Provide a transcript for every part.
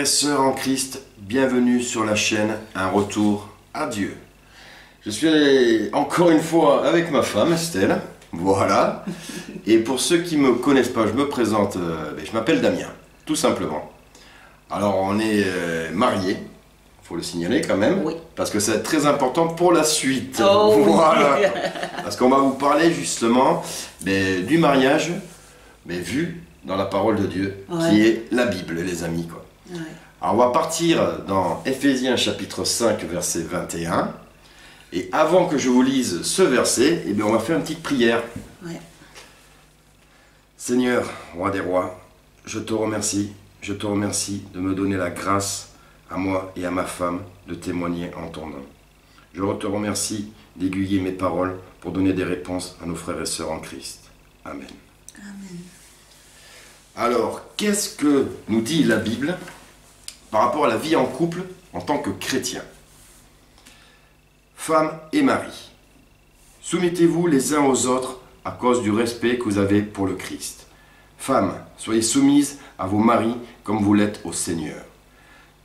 et sœurs en Christ, bienvenue sur la chaîne Un Retour à Dieu. Je suis encore une fois avec ma femme Estelle, voilà. Et pour ceux qui ne me connaissent pas, je me présente, je m'appelle Damien, tout simplement. Alors on est mariés, il faut le signaler quand même, oui. Parce que c'est très important pour la suite. Oh, voilà. oui. Parce qu'on va vous parler justement du mariage, mais vu dans la parole de Dieu, Ouais. qui est la Bible, les amis, quoi. Ouais. Alors on va partir dans Éphésiens chapitre 5 verset 21. Et avant que je vous lise ce verset, eh bien on va faire une petite prière. Ouais. Seigneur, roi des rois, je te remercie de me donner la grâce à moi et à ma femme de témoigner en ton nom. Je te remercie d'aiguiller mes paroles pour donner des réponses à nos frères et sœurs en Christ. Amen. Amen. Alors, qu'est-ce que nous dit la Bible par rapport à la vie en couple en tant que chrétien? Femme et mari, soumettez-vous les uns aux autres à cause du respect que vous avez pour le Christ. Femmes, soyez soumises à vos maris comme vous l'êtes au Seigneur.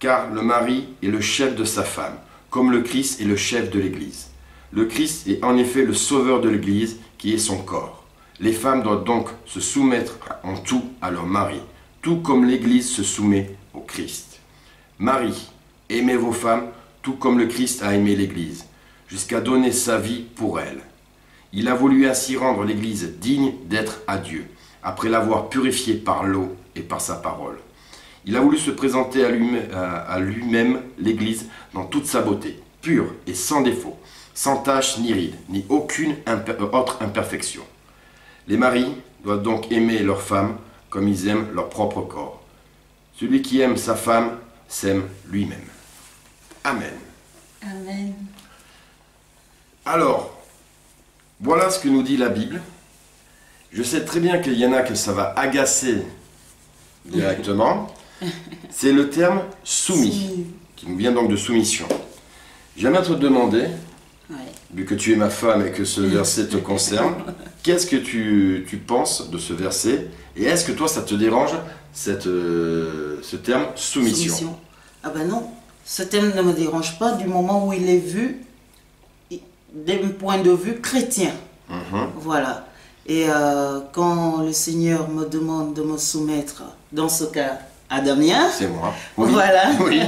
Car le mari est le chef de sa femme, comme le Christ est le chef de l'Église. Le Christ est en effet le sauveur de l'Église, qui est son corps. Les femmes doivent donc se soumettre en tout à leur mari, tout comme l'Église se soumet au Christ. Maris, aimez vos femmes, tout comme le Christ a aimé l'Église, jusqu'à donner sa vie pour elle. Il a voulu ainsi rendre l'Église digne d'être à Dieu, après l'avoir purifiée par l'eau et par sa parole. Il a voulu se présenter à lui-même l'Église dans toute sa beauté, pure et sans défaut, sans tache ni ride, ni aucune autre imperfection. Les maris doivent donc aimer leur femme comme ils aiment leur propre corps. Celui qui aime sa femme s'aime lui-même. Amen. Amen. Alors, voilà ce que nous dit la Bible. Je sais très bien qu'il y en a que ça va agacer directement. C'est le terme soumis, qui nous vient donc de soumission. J'aimerais te demander, Ouais. vu que tu es ma femme et que ce verset te concerne, qu'est-ce que tu penses de ce verset? Et est-ce que toi, ça te dérange, ce terme soumission? Ah ben non, ce thème ne me dérange pas du moment où il est vu d'un point de vue chrétien. Voilà. Et quand le Seigneur me demande de me soumettre, dans ce cas, à Damien, C'est moi. Oui. voilà, Oui.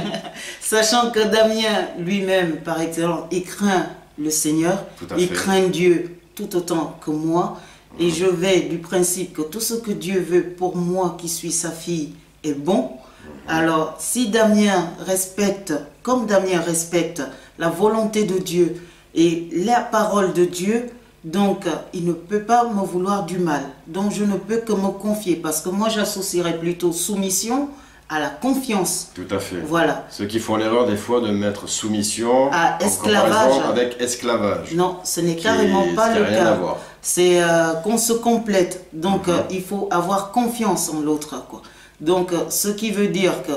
sachant que Damien lui-même, par excellence, il craint le Seigneur, Tout à il fait. craint Dieu tout autant que moi, et je vais du principe que tout ce que Dieu veut pour moi qui suis sa fille est bon. Alors, si Damien respecte, comme Damien respecte la volonté de Dieu et la parole de Dieu, donc il ne peut pas me vouloir du mal. Donc je ne peux que me confier, parce que moi j'associerais plutôt soumission à la confiance. Tout à fait. Voilà. Ceux qui font l'erreur des fois de mettre soumission À en esclavage. comparaison avec esclavage. Non, ce n'est carrément pas qui le n'a rien à cas. voir. C'est qu'on se complète. Donc il faut avoir confiance en l'autre, quoi. Donc ce qui veut dire que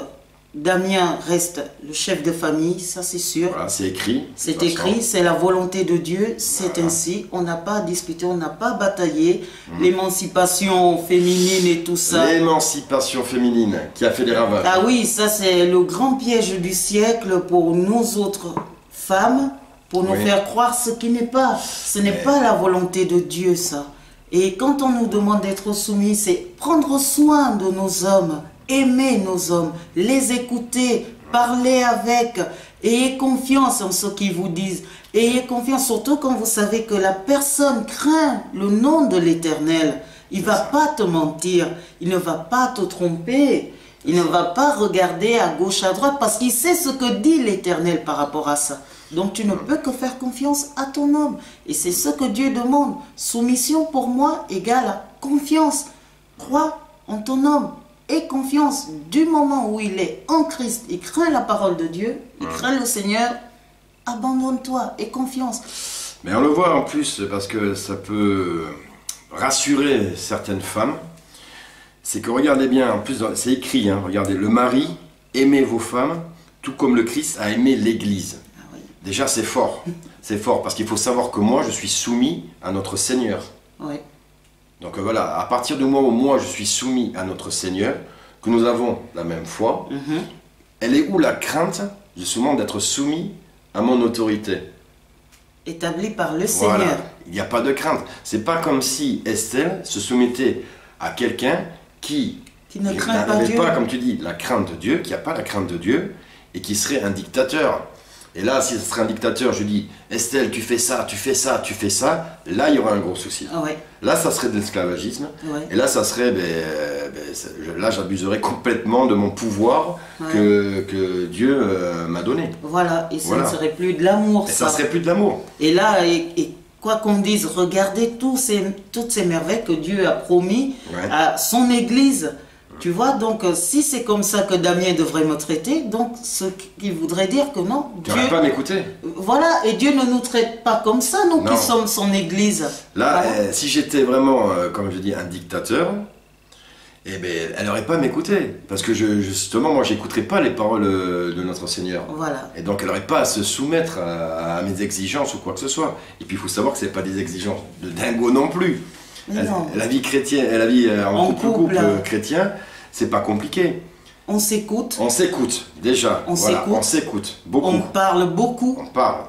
Damien reste le chef de famille, ça c'est sûr. Voilà, c'est écrit. C'est de toute façon. écrit, c'est la volonté de Dieu, c'est Voilà. ainsi. On n'a pas à discuter, on n'a pas à batailler. L'émancipation féminine et tout ça. L'émancipation féminine qui a fait des ravages. Ah oui, ça c'est le grand piège du siècle pour nous autres femmes, pour nous Oui. faire croire ce qui n'est pas. Ce n'est pas la volonté de Dieu, ça. Et quand on nous demande d'être soumis, c'est prendre soin de nos hommes, aimer nos hommes, les écouter, parler avec, ayez confiance en ce qu'ils vous disent. Ayez confiance, surtout quand vous savez que la personne craint le nom de l'Éternel. Il ne va pas te mentir, il ne va pas te tromper, il ne va pas regarder à gauche, à droite, parce qu'il sait ce que dit l'Éternel par rapport à ça. Donc tu ne peux que faire confiance à ton homme. Et c'est ce que Dieu demande. Soumission pour moi égale à confiance. Crois en ton homme. Et confiance du moment où il est en Christ, il craint la parole de Dieu, il craint le Seigneur, abandonne-toi et confiance. Mais on le voit en plus parce que ça peut rassurer certaines femmes. C'est que regardez bien, en plus c'est écrit, hein, regardez, le mari, aimez vos femmes, tout comme le Christ a aimé l'Église. Ah oui. Déjà c'est fort parce qu'il faut savoir que moi je suis soumis à notre Seigneur. Oui. Donc voilà, à partir du moment où moi je suis soumis à notre Seigneur, que nous avons la même foi, Elle est où la crainte, justement, d'être soumis à mon autorité? Établi par le Voilà. Seigneur. Il n'y a pas de crainte. C'est pas comme si Estelle se soumettait à quelqu'un qui ne craint pas n'avait Dieu. pas, comme tu dis, la crainte de Dieu, qui n'a pas la crainte de Dieu, et qui serait un dictateur. Et là, si ce serait un dictateur, je dis, Estelle, tu fais ça, tu fais ça, tu fais ça, là, il y aura un gros souci. Ah ouais, Là, ça serait de l'esclavagisme. ouais. Et là, ça serait, là, j'abuserais complètement de mon pouvoir que Dieu m'a donné. Voilà, et ça Voilà. ne serait plus de l'amour, Et ça. ça serait plus de l'amour. Et là, et quoi qu'on dise, regardez toutes ces merveilles que Dieu a promis Ouais. à son Église. Tu vois, donc si c'est comme ça que Damien devrait me traiter, donc ce qui voudrait dire que non, Tu Dieu... n'aurais pas à m'écouter. Voilà, et Dieu ne nous traite pas comme ça, nous Non. qui sommes son Église. Là, Voilà. si j'étais vraiment, comme je dis, un dictateur, eh ben, elle n'aurait pas à m'écouter. Parce que justement, moi, j'écouterais pas les paroles de notre Seigneur. Voilà. Et donc, elle n'aurait pas à se soumettre à mes exigences ou quoi que ce soit. Et puis, il faut savoir que ce n'est pas des exigences de dingo non plus. Mais non. La vie chrétienne, la vie en couple chrétien, c'est pas compliqué. On s'écoute, On s'écoute, déjà. On Voilà, s'écoute. on s'écoute, beaucoup. on parle beaucoup. On parle,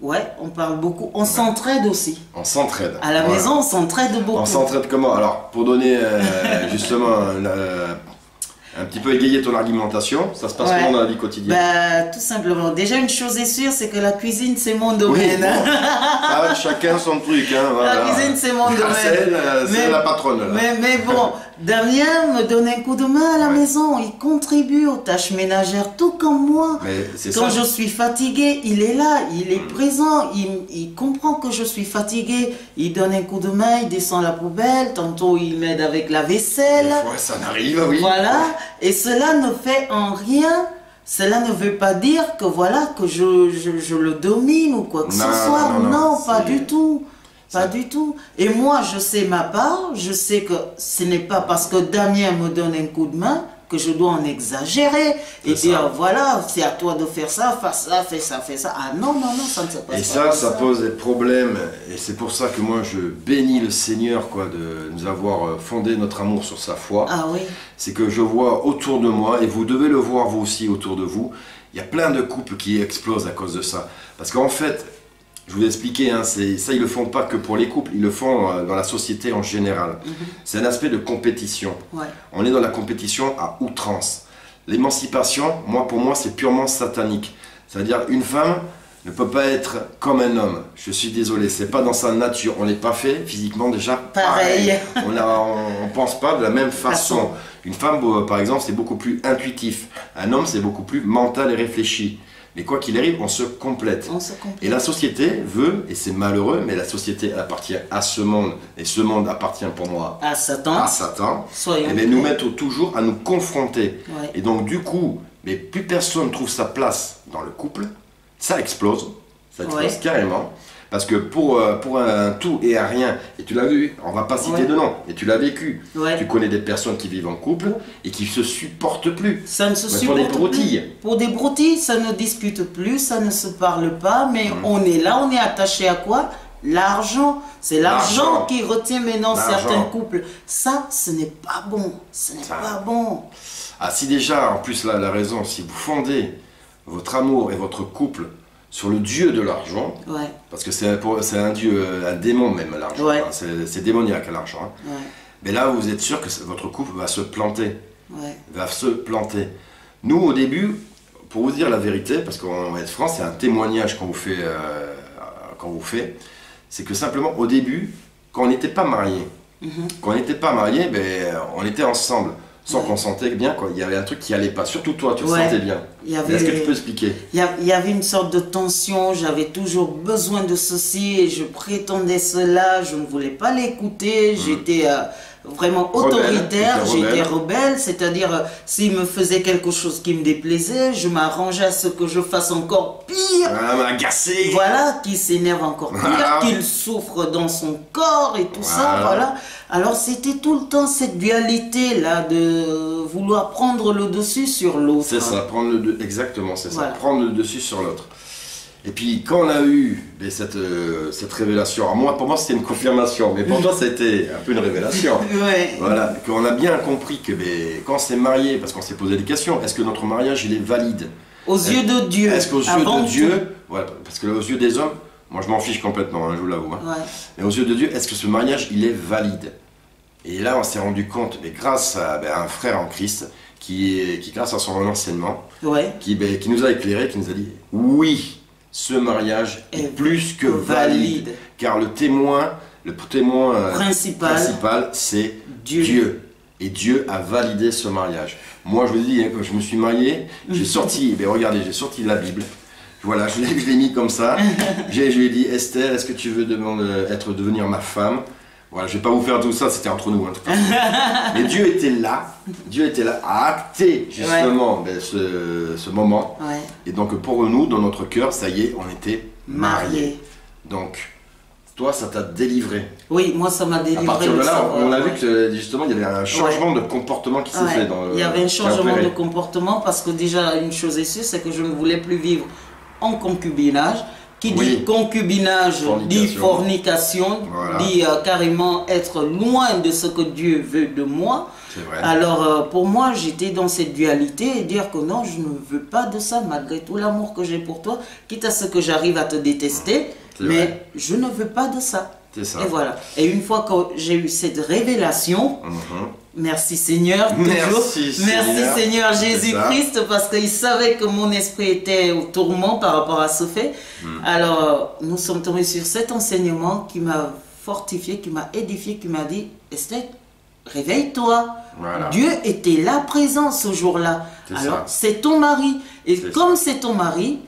Ouais, on parle beaucoup. On s'entraide aussi. on s'entraide. À la Voilà. maison, on s'entraide beaucoup. On s'entraide comment? Alors, pour donner justement un petit peu égayer ton argumentation, ça se passe Ouais. comment dans la vie quotidienne? Bah, tout simplement. Déjà, une chose est sûre, c'est que la cuisine, c'est mon domaine. bon. Ah, chacun son truc, hein, voilà. La cuisine, c'est mon domaine. C'est Mais- la patronne, là. Mais bon, Damien me donne un coup de main à la Ouais. maison. Il contribue aux tâches ménagères, tout comme moi. Mais c'est Quand ça. je suis fatiguée, il est là, il est présent, il comprend que je suis fatiguée. Il donne un coup de main, il descend la poubelle, tantôt il m'aide avec la vaisselle. Des fois, ça n'arrive, oui. Voilà, et cela ne fait en rien, cela ne veut pas dire que voilà, que je le domine ou quoi que ce Non, soit. non, non, Non, pas c'est- du tout. Pas du tout. Et moi, je sais ma part, je sais que ce n'est pas parce que Damien me donne un coup de main que je dois en exagérer et C'est dire ça. voilà, c'est à toi de faire ça, fais ça, fais ça, fais ça. Ah non, non, non, ça ne se passe Et pas ça, comme ça pose des problèmes. Et c'est pour ça que moi, je bénis le Seigneur, quoi, de nous avoir fondé notre amour sur sa foi. Ah oui, C'est que je vois autour de moi, et vous devez le voir vous aussi autour de vous, il y a plein de couples qui explosent à cause de ça. Parce qu'en fait, je vous ai expliqué, hein, ça ils le font pas que pour les couples, ils le font dans la société en général. C'est un aspect de compétition. ouais. On est dans la compétition à outrance. L'émancipation, pour moi, c'est purement satanique. C'est-à-dire une femme ne peut pas être comme un homme. Je suis désolé, c'est pas dans sa nature. On n'est pas fait physiquement déjà Pareil. On pense pas de la même façon. Une femme, par exemple, c'est beaucoup plus intuitif. Un homme, c'est beaucoup plus mental et réfléchi. Mais quoi qu'il arrive, on se complète. On se complète. Et la société veut, et c'est malheureux, mais la société elle appartient à ce monde, et ce monde appartient pour moi À Satan, à Satan. soyons Et bien, nous mettre toujours à nous confronter. Ouais. Et donc, du coup, mais plus personne trouve sa place dans le couple, ça explose. Ça explose Ouais. carrément. Parce que pour un tout et un rien, et tu l'as vu, on va pas citer Ouais. de nom, et tu l'as vécu. Ouais. Tu connais des personnes qui vivent en couple et qui se supportent plus. Ça ne se Mais pour des supporte broutilles. plus. Pour des broutilles, ça ne discute plus, ça ne se parle pas, mais on est là, on est attaché à quoi? L'argent. C'est l'argent L'argent. qui retient maintenant L'argent. certains couples. Ça, ce n'est pas bon. Ce n'est Ça. pas bon. Ah, si déjà, en plus, là, la raison, si vous fondez votre amour et votre couple sur le Dieu de l'argent, Ouais, parce que c'est un dieu, un démon même, l'argent. Ouais. Hein, c'est démoniaque, l'argent. Hein. ouais, Mais là, vous êtes sûr que votre couple va se planter. ouais. Va se planter. Nous, au début, pour vous dire la vérité, parce qu'on va être franc, c'est un témoignage qu'on vous fait, c'est que simplement, au début, quand on n'était pas mariés, quand on n'était pas mariés, on était ensemble, sans Ouais. qu'on sentait bien, quoi. Il y avait un truc qui allait pas. Surtout toi, tu le Ouais. sentais bien. Il y avait- Mais est-ce que tu peux expliquer? Il y avait une sorte de tension, j'avais toujours besoin de ceci et je prétendais cela, je ne voulais pas l'écouter, j'étais vraiment Rebelle, autoritaire, t'étais rebelle. j'étais rebelle, c'est-à-dire s'il me faisait quelque chose qui me déplaisait, je m'arrangeais à ce que je fasse encore pire. Ah, agacé. Voilà, qu'il s'énerve encore pire, Voilà. qu'il souffre dans son corps et tout ça, Voilà. voilà. Alors c'était tout le temps cette dualité-là de vouloir prendre le dessus sur l'autre. C'est ça, exactement, c'est Voilà. ça, prendre le dessus sur l'autre. Et puis quand on a eu cette révélation, alors moi, pour moi c'était une confirmation, mais pour toi ça a été un peu une révélation. Ouais. Voilà, qu'on a bien compris que quand on s'est marié, parce qu'on s'est posé des questions, est-ce que notre mariage il est valide? Aux yeux de Dieu. Est-ce qu'aux yeux avant de Dieu, tout. voilà, parce que aux yeux des hommes, moi je m'en fiche complètement, hein, je vous l'avoue. Hein. Ouais. Mais aux yeux de Dieu, est-ce que ce mariage il est valide? Et là on s'est rendu compte, mais grâce à un frère en Christ, qui grâce à son enseignement, Ouais. qui nous a éclairé, qui nous a dit oui, ce mariage est plus que valide, car le témoin principal c'est Dieu. Et Dieu a validé ce mariage. Moi je vous dis, hein, quand je me suis marié, j'ai sorti, regardez, j'ai sorti la Bible. Voilà, je l'ai mis comme ça. Je lui ai dit, Esther, est-ce que tu veux devenir ma femme? Voilà, je ne vais pas vous faire tout ça, c'était entre nous. Hein, mais Dieu était là à acter justement ce moment. Ouais. Et donc pour nous, dans notre cœur, ça y est, on était mariés. Donc, toi, ça t'a délivré. Oui, moi ça m'a délivré. À partir de là, savoir, on a vu que justement, il y avait un changement de comportement qui s'est fait. Il y avait un changement de comportement parce que déjà, une chose est sûre, c'est que je ne voulais plus vivre en concubinage. Qui dit concubinage, dit fornication, voilà. dit carrément être loin de ce que Dieu veut de moi. C'est vrai. Alors pour moi, j'étais dans cette dualité et dire que non, je ne veux pas de ça malgré tout l'amour que j'ai pour toi, quitte à ce que j'arrive à te détester, mais je ne veux pas de ça. C'est ça. Et voilà. Et une fois que j'ai eu cette révélation, merci Seigneur, merci Seigneur Jésus-Christ, parce qu'il savait que mon esprit était au tourment par rapport à ce fait. Alors, nous sommes tombés sur cet enseignement qui m'a fortifié, qui m'a édifié, qui m'a dit, Esther, réveille-toi. Voilà. Dieu était là présent ce jour-là. Alors, c'est ton mari. Et comme c'est ton mari,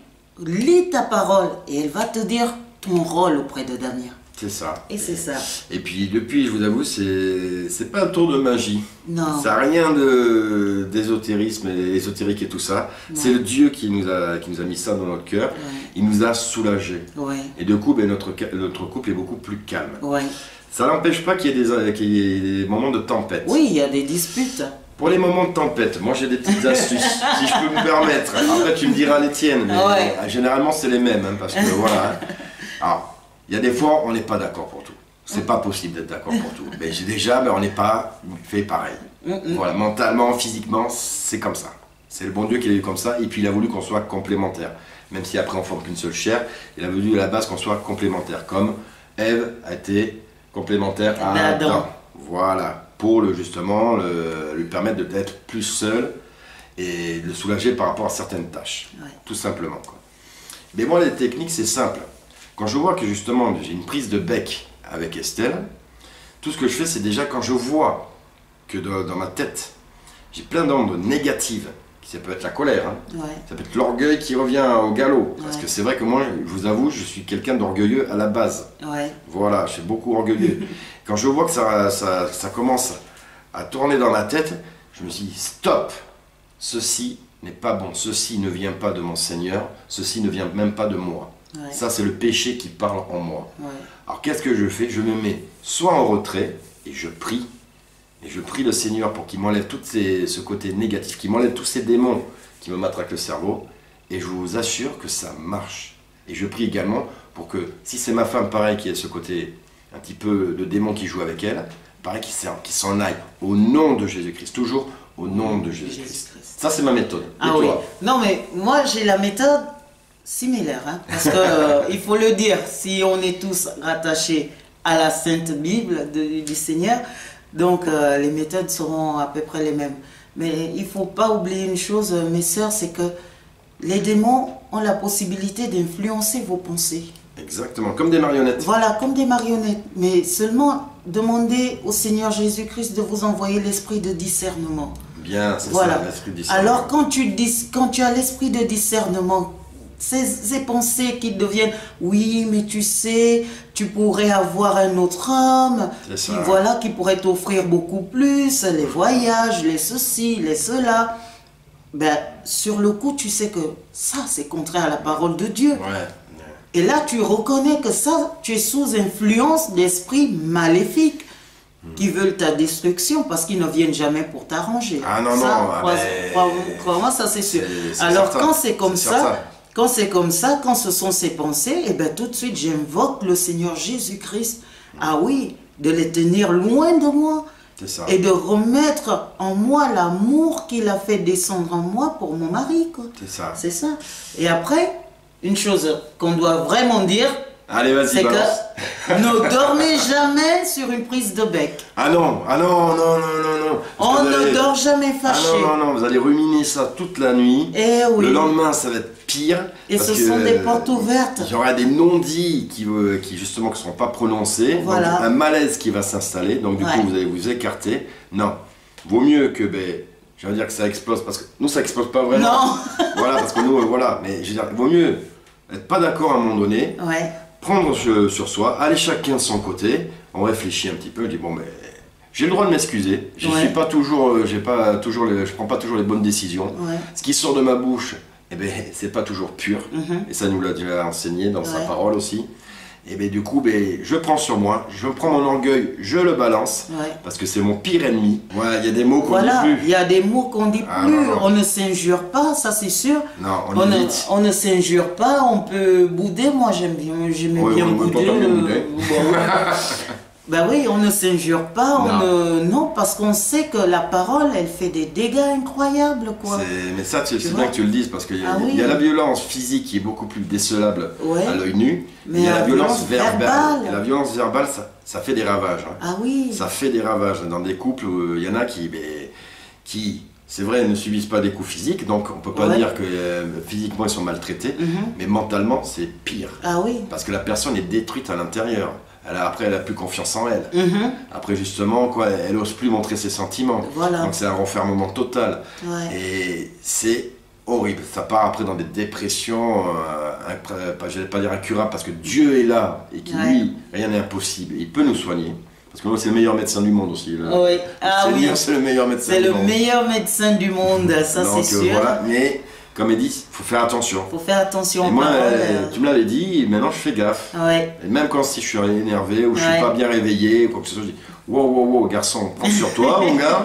lis ta parole et elle va te dire ton rôle auprès de Damien. C'est ça. Et c'est ça. Et puis depuis, je vous avoue, c'est pas un tour de magie. Non. Ça n'a rien d'ésotérisme et ésotérique et tout ça. C'est le Dieu qui nous a mis ça dans notre cœur. Il nous a soulagés. Et du coup, notre couple est beaucoup plus calme. Ça n'empêche pas qu'il y ait des moments de tempête. Oui, il y a des disputes. Pour les moments de tempête, moi j'ai des petites astuces, si je peux me permettre. Après, tu me diras les tiennes, mais généralement c'est les mêmes, hein, parce que voilà. Hein. Alors, il y a des fois, on n'est pas d'accord pour tout. C'est pas possible d'être d'accord pour tout. Mais déjà, on n'est pas fait pareil. Voilà, mentalement, physiquement, c'est comme ça. C'est le bon Dieu qui l'a eu comme ça, et puis il a voulu qu'on soit complémentaires. Même si après on forme qu'une seule chair, il a voulu à la base qu'on soit complémentaires. Comme Ève a été complémentaire à Adam. Voilà, pour justement lui permettre d'être plus seul et de le soulager par rapport à certaines tâches. Tout simplement. Quoi. Mais moi, les techniques, c'est simple. Quand je vois que justement j'ai une prise de bec avec Estelle, tout ce que je fais, c'est déjà quand je vois que dans ma tête, j'ai plein d'ondes négatives, ça peut être la colère, hein, ça peut être l'orgueil qui revient au galop, parce que c'est vrai que moi, je vous avoue, je suis quelqu'un d'orgueilleux à la base. Voilà, je suis beaucoup orgueilleux. Quand je vois que ça commence à tourner dans ma tête, je me dis stop, ceci n'est pas bon, ceci ne vient pas de mon Seigneur, ceci ne vient même pas de moi. Ça, c'est le péché qui parle en moi. Alors, qu'est-ce que je fais? Je me mets soit en retrait et je prie. Et je prie le Seigneur pour qu'il m'enlève tout ce côté négatif, qu'il m'enlève tous ces démons qui me matraquent le cerveau. Et je vous assure que ça marche. Et je prie également pour que, si c'est ma femme, pareil, qui a ce côté un petit peu de démon qui joue avec elle, pareil, qu'il s'en aille. Au nom de Jésus-Christ. Toujours au nom de Jésus-Christ. Ça, c'est ma méthode. Et toi? Non, mais moi, j'ai la méthode similaire, hein, parce que il faut le dire, si on est tous rattachés à la Sainte Bible du Seigneur, donc les méthodes seront à peu près les mêmes. Mais il ne faut pas oublier une chose, mes sœurs, c'est que les démons ont la possibilité d'influencer vos pensées. Exactement, comme des marionnettes. Voilà, comme des marionnettes. Mais seulement demandez au Seigneur Jésus-Christ de vous envoyer l'esprit de discernement. Bien, c'est ça, l'esprit de discernement. Alors quand tu as l'esprit de discernement, ces pensées qui deviennent oui mais tu sais tu pourrais avoir un autre homme qui pourrait t'offrir beaucoup plus, les voyages, les ceci, les cela, sur le coup tu sais que ça c'est contraire à la parole de Dieu. Et là tu reconnais que ça tu es sous influence d'esprits maléfiques qui veulent ta destruction parce qu'ils ne viennent jamais pour t'arranger. Ah non, crois-moi, ça c'est sûr. Alors quand c'est comme ça, quand c'est comme ça, quand ce sont ces pensées, et bien tout de suite j'invoque le Seigneur Jésus-Christ. Ah oui, de les tenir loin de moi. C'est ça. Et de remettre en moi l'amour qu'il a fait descendre en moi pour mon mari, quoi. C'est ça. C'est ça. Et après, une chose qu'on doit vraiment dire, Allez, vas-y, c'est balance. que ne dormez jamais sur une prise de bec. Ah non, non. Parce On que vous ne allez- dort jamais Ah fâché. non, vous allez ruminer ça toute la nuit. Eh oui. Le lendemain, ça va être pire. Et parce ce que, sont des portes ouvertes. Il y aura des non-dits qui justement ne seront pas prononcés. Voilà. Donc, un malaise qui va s'installer. Donc du Ouais. coup, vous allez vous écarter. Non, vaut mieux que, je veux dire que ça explose. Parce que nous, ça explose pas vraiment. Non. Voilà, parce que nous, voilà. Mais je veux dire, vaut mieux être pas d'accord à un moment donné. Ouais. Prendre sur soi, aller chacun de son côté, on réfléchit un petit peu, on dit bon mais j'ai le droit de m'excuser, je Ouais. suis pas toujours, je prends pas toujours les bonnes décisions. Ouais. Ce qui sort de ma bouche, eh ben c'est pas toujours pur, Mhm. et ça nous l'a déjà enseigné dans sa Ouais. parole aussi. Et ben du coup, je prends sur moi, je prends mon orgueil, je le balance, Ouais. parce que c'est mon pire ennemi. Voilà, il y a des mots qu'on Voilà, dit il plus. y a des mots qu'on dit Ah, plus, non. on ne s'injure pas, ça c'est sûr. Non, On évite. ne s'injure pas, on peut bouder, moi j'aimais Oui, bien oui, bouder. toi, t'aimes bien bouder. Ben oui, on ne s'injure pas, Non. non, parce qu'on sait que la parole, elle fait des dégâts incroyables, quoi. Mais ça, c'est Tu bien vois que tu le dises, parce qu'il y, Ah oui. y a la violence physique qui est beaucoup plus décelable Ouais. à l'œil nu, Mais il y a la la violence violence verbale. verbale. Et la violence verbale, ça fait des ravages. Hein. Ah oui. Ça fait des ravages dans des couples où il y en a qui c'est vrai, ne subissent pas des coups physiques, donc on peut pas Ouais. dire que physiquement ils sont maltraités, Mhm. mais mentalement c'est pire. Ah oui. Parce que la personne est détruite à l'intérieur. Après, elle a plus confiance en elle. Mhm. Après, justement, quoi, elle ose plus montrer ses sentiments. Voilà. Donc c'est un renfermement total. Ouais. Et c'est horrible. Ça part après dans des dépressions, je vais pas dire incurables, parce que Dieu est là et qui Ouais. lui, rien n'est impossible. Il peut nous soigner. Parce que c'est le meilleur médecin du monde aussi. Là. Oui. Ah Le oui. Seigneur, c'est le meilleur médecin C'est du le monde. meilleur médecin du monde, ça Donc, c'est sûr. voilà. Mais comme il dit, il faut faire attention. Faut faire attention Et aux moi, paroles. tu me l'avais dit, maintenant je fais gaffe. Ouais. Et même quand si je suis énervé ou je suis Ouais. pas bien réveillé ou quoi que ce soit, je dis wow, garçon, prends sur toi, mon gars.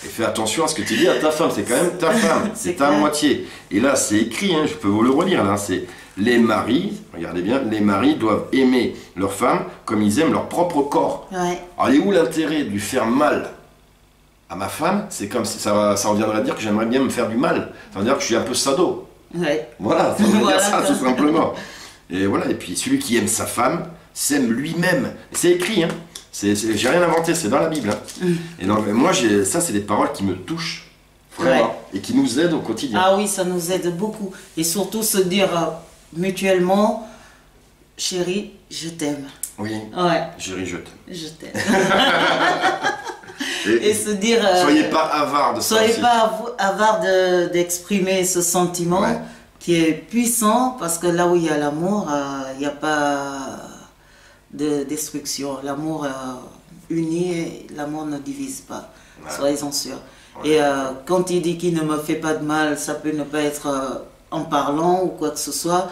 Et fais attention à ce que tu dis à ta femme, c'est quand même ta femme, C'est c'est ta clair. moitié. Et là, c'est écrit, hein, je peux vous le relire, là, c'est les maris, regardez bien, les maris doivent aimer leur femme comme ils aiment leur propre corps. Ouais. Alors, il est où l'intérêt de lui faire mal à ma femme? C'est comme si ça reviendrait à dire que j'aimerais bien me faire du mal. Ça veut dire que je suis un peu sado. Ouais. Voilà, ça veut Voilà, dire ça quoi. tout simplement. Et voilà, et puis celui qui aime sa femme s'aime lui-même. C'est écrit, hein. J'ai rien inventé, c'est dans la Bible. Hein. Et donc, moi, ça, c'est des paroles qui me touchent vraiment, Ouais. et qui nous aident au quotidien. Ah oui, ça nous aide beaucoup. Et surtout se dire mutuellement, chérie, je t'aime. Oui, Ouais, chérie, je t'aime. je t'aime. Et Et se dire... soyez pas avare de ça soyez aussi. pas avare d'exprimer ce sentiment Ouais. qui est puissant, parce que là où il y a l'amour, il n'y a pas de destruction. L'amour uni, l'amour ne divise pas. Ouais. Soyez-en sûrs. Ouais. Et quand il dit qu'il ne me fait pas de mal, ça peut ne pas être en parlant ou quoi que ce soit,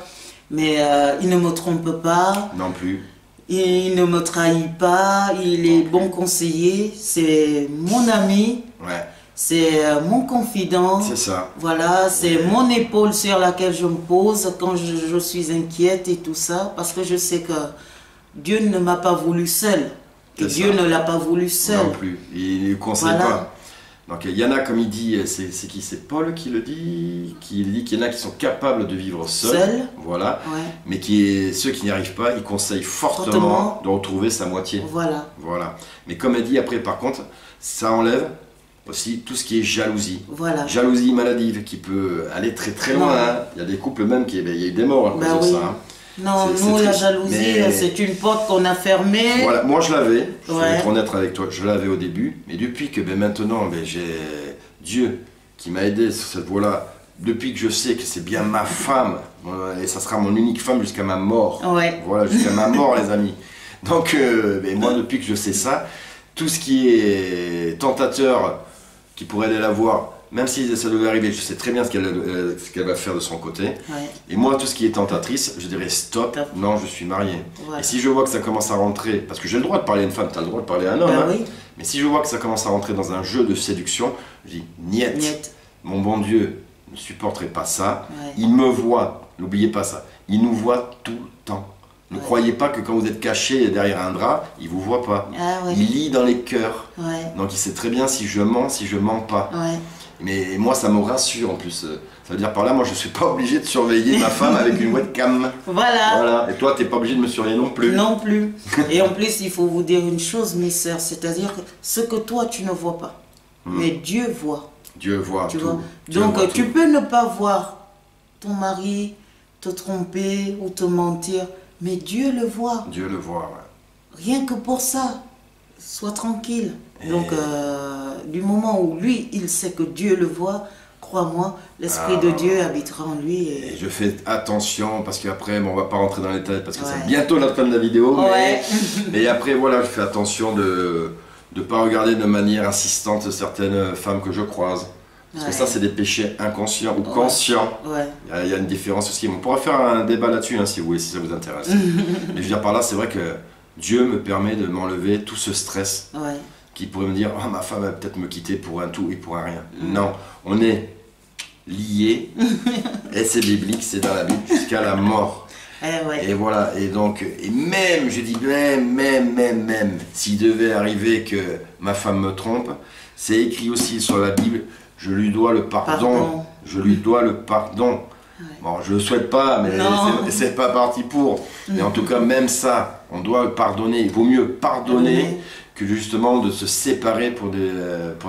mais il ne me trompe pas, Non plus. il ne me trahit pas, il est bon conseiller, c'est mon ami, Ouais, c'est mon confident. c'est ça. Voilà, c'est mon épaule sur laquelle je me pose quand je suis inquiète et tout ça, parce que je sais que Dieu ne m'a pas voulu seul. Et C'est Dieu ça. ne l'a pas voulu seul. Non plus. Il ne conseille Voilà. pas. Donc il y en a, comme il dit, c'est qui? C'est Paul qui le dit, qui dit qu'il y en a qui sont capables de vivre seuls. Seul. Voilà. Ouais, Mais ceux qui n'y arrivent pas, il conseille fortement Fortement. de retrouver sa moitié. voilà, Voilà. Mais comme elle dit après, par contre, ça enlève aussi tout ce qui est jalousie. voilà. Jalousie maladive qui peut aller très très loin. Non. Hein. Il y a des couples même il y a eu des morts à cause Ben de oui. ça. Hein. Non, C'est nous, la triste. jalousie, Mais- c'est une porte qu'on a fermée. Voilà, moi je l'avais, je vais Ouais. être honnête avec toi, je l'avais au début, mais depuis que maintenant j'ai Dieu qui m'a aidé sur cette voie-là, depuis que je sais que c'est bien ma femme, et ça sera mon unique femme jusqu'à ma mort. Ouais. Voilà, jusqu'à ma mort, les amis. Donc, moi, depuis que je sais ça, tout ce qui est tentateur, qui pourrait aller la voir, même si ça devait arriver, je sais très bien ce qu'elle va faire de son côté. Ouais. Et moi, tout ce qui est tentatrice, je dirais stop, Stop. non, je suis marié. Voilà. Et si je vois que ça commence à rentrer, parce que j'ai le droit de parler à une femme, tu as le droit de parler à un homme, Ben hein, oui, mais si je vois que ça commence à rentrer dans un jeu de séduction, je dis niet. niet. Mon bon Dieu ne supporterait pas ça. Ouais. Il me voit N'oubliez pas ça. Il nous voit tout le temps. Ne croyez pas que quand vous êtes caché derrière un drap, il ne vous voit pas. Ah, ouais. Il lit dans les cœurs. Ouais. Donc il sait très bien si je mens, si je mens pas. Ouais. Mais moi, ça me rassure en plus. Ça veut dire par là, moi, je ne suis pas obligé de surveiller ma femme avec une webcam. Voilà. Et toi, tu n'es pas obligé de me surveiller non plus. Non plus. Et en plus, il faut vous dire une chose, mes sœurs, c'est-à-dire que ce que toi, tu ne vois pas, mais Dieu voit. Dieu voit Tu tout. vois. Dieu Donc, voit tu tout. peux ne pas voir ton mari te tromper ou te mentir, mais Dieu le voit. Dieu le voit, ouais. Rien que pour ça, sois tranquille. Et- Donc, du moment où lui, il sait que Dieu le voit, crois-moi, l'Esprit de Dieu habitera en lui. Et je fais attention parce qu'après, bon, on va pas rentrer dans les détails parce que Ouais. c'est bientôt la fin de la vidéo. Ouais. Mais après, voilà, je fais attention de ne pas regarder de manière insistante certaines femmes que je croise. Parce que Ouais. ça, c'est des péchés inconscients ou conscients. Ouais. Il y a une différence aussi. On pourra faire un débat là-dessus, hein, si vous voulez, si ça vous intéresse. Mais je veux dire par là, c'est vrai que Dieu me permet de m'enlever tout ce stress Ouais. qui pourrait me dire « Ah, ma femme va peut-être me quitter pour un tout et pour un rien ». Non, on est liés, et c'est biblique, c'est dans la Bible, jusqu'à la mort. Ouais. Et voilà, et donc, et même, je dis même, s'il devait arriver que ma femme me trompe, c'est écrit aussi sur la Bible, je lui dois le pardon. Je lui dois le pardon. Bon, je le souhaite pas, mais c'est pas parti pour. Mais en tout cas, même ça, on doit pardonner. Il vaut mieux pardonner que justement de se séparer pour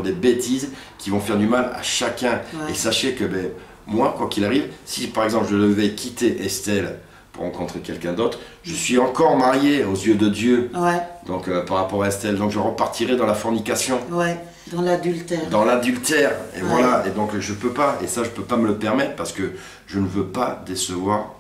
des bêtises qui vont faire du mal à chacun. Ouais. Et sachez que ben, moi, quoi qu'il arrive, si par exemple je devais quitter Estelle pour rencontrer quelqu'un d'autre, je suis encore marié aux yeux de Dieu. Ouais. Donc par rapport à Estelle, donc je repartirai dans la fornication. Ouais. Dans l'adultère. Dans l'adultère, et Ouais. voilà, et donc je peux pas, et ça je peux pas me le permettre parce que je ne veux pas décevoir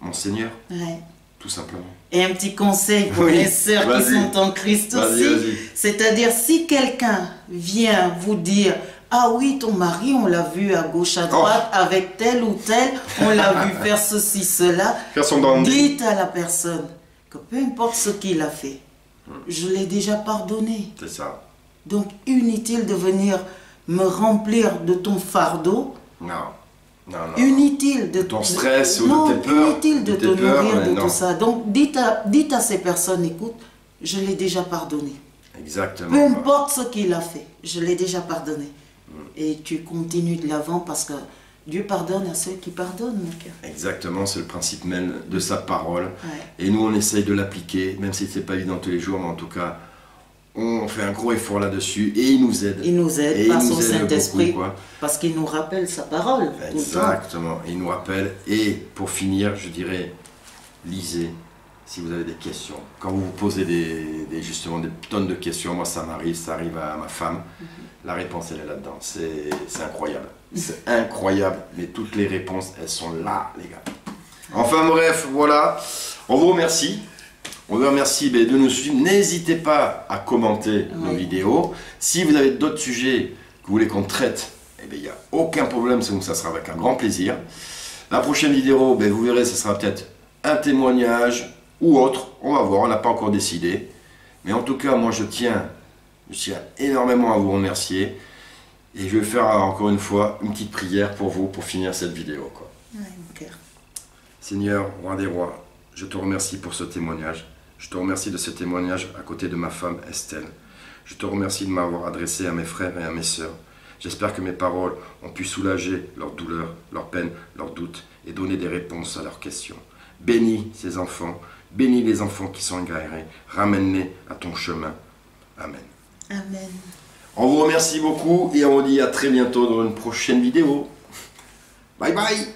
mon Seigneur, Ouais. tout simplement. Et un petit conseil pour Oui, les sœurs qui vas-y. sont en Christ Vas-y, aussi, vas-y. c'est-à-dire si quelqu'un vient vous dire « Ah oui, ton mari, on l'a vu à gauche, à droite, avec tel ou tel, on l'a vu faire ceci, cela. » Faire son dandy. Dites à la personne que peu importe ce qu'il a fait, je l'ai déjà pardonné. C'est ça. Donc inutile de venir me remplir de ton fardeau. Non, non. Inutile de ton stress ou de non, tes peurs, inutile de de te tes peurs, nourrir mais de non. tout ça. Donc dites à ces personnes, écoute, je l'ai déjà pardonné. Exactement. Peu importe ce qu'il a fait, je l'ai déjà pardonné. Et tu continues de l'avant parce que Dieu pardonne à ceux qui pardonnent, mon cœur. Exactement, c'est le principe même de sa parole. Ouais. Et nous, on essaye de l'appliquer, même si c'est pas évident tous les jours, mais en tout cas, on fait un gros effort là-dessus et il nous aide. Il nous aide Et par il son nous aide Saint-Esprit beaucoup, quoi. parce qu'il nous rappelle sa parole. tout le temps. Exactement, il nous rappelle. Et pour finir, je dirais, lisez si vous avez des questions. Quand vous vous posez justement des tonnes de questions, moi ça m'arrive, ça arrive à ma femme, la réponse elle est là-dedans. C'est incroyable. C'est incroyable, mais toutes les réponses elles sont là, les gars. Enfin bref, voilà. On vous remercie. On vous remercie de nous suivre. N'hésitez pas à commenter nos vidéos. Si vous avez d'autres sujets que vous voulez qu'on traite, eh bien, il n'y a aucun problème, ça sera avec un grand plaisir. La prochaine vidéo, vous verrez, ce sera peut-être un témoignage ou autre. On va voir, on n'a pas encore décidé. Mais en tout cas, moi, je tiens énormément à vous remercier. Et je vais faire encore une fois une petite prière pour vous, pour finir cette vidéo, quoi. Ouais, mon cœur. Seigneur, roi des rois, je te remercie pour ce témoignage. Je te remercie de ce témoignage à côté de ma femme Estelle. Je te remercie de m'avoir adressé à mes frères et à mes sœurs. J'espère que mes paroles ont pu soulager leurs douleurs, leurs peines, leurs doutes et donner des réponses à leurs questions. Bénis ces enfants, bénis les enfants qui sont égarés, ramène-les à ton chemin. Amen. Amen. On vous remercie beaucoup et on vous dit à très bientôt dans une prochaine vidéo. Bye bye.